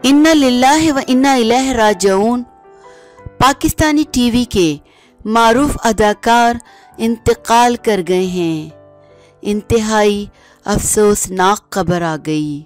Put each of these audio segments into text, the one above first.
इन्ना लिल्लाहि व इन्ना इलैहि राजिऊन। पाकिस्तानी टीवी के मारूफ अदाकार इंतकाल कर गए हैं। इंतहाई अफसोसनाक खबर आ गई।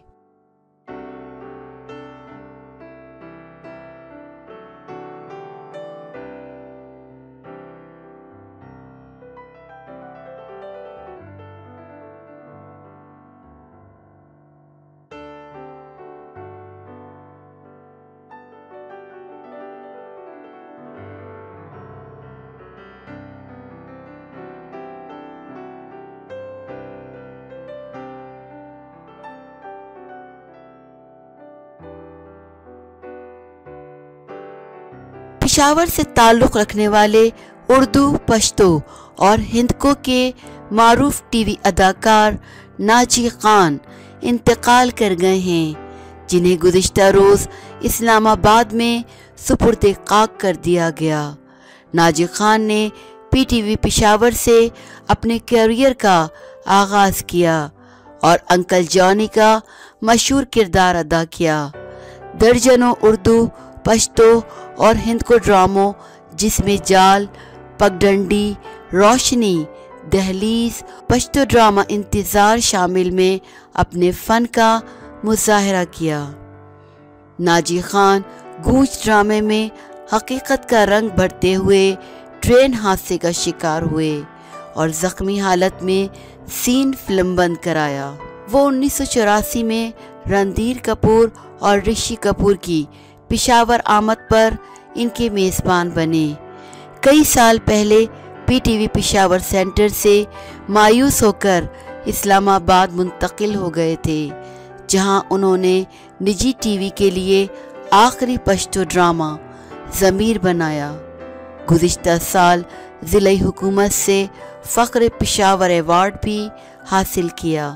पेशावर से ताल्लुक़ रखने वाले उर्दू, पश्तो और हिंदको के मारूफ टीवी अदाकार नाजी खान इंतकाल कर गए हैं, जिन्हें गुज़िश्ता रोज़ इस्लामाबाद में सुपुर्द खाक कर दिया गया। नाजी खान ने पीटीवी पेशावर से अपने करियर का आगाज़ किया और अंकल जॉनी का मशहूर किरदार अदा किया। दर्जनों उर्दू, पश्तो और हिंदको ड्रामों जिसमें जाल, पगडंडी, रोशनी, दहलीज, पश्तो ड्रामा इंतज़ार शामिल में अपने फ़न का मुज़ाहरा किया। नाजी खान गूंज ड्रामे में हकीकत का रंग भरते हुए ट्रेन हादसे का शिकार हुए और ज़ख्मी हालत में सीन फिल्म बंद कराया। वो 1984 में रणधीर कपूर और ऋषि कपूर की पेशावर आमद पर इनके मेज़बान बने। कई साल पहले पीटीवी पेशावर सेंटर से मायूस होकर इस्लामाबाद मुंतकिल हो गए थे, जहां उन्होंने निजी टीवी के लिए आखिरी पश्तो ड्रामा ज़मीर बनाया। गुज़िश्ता साल ज़िला हुकूमत से फ़ख्र पेशावर अवार्ड भी हासिल किया।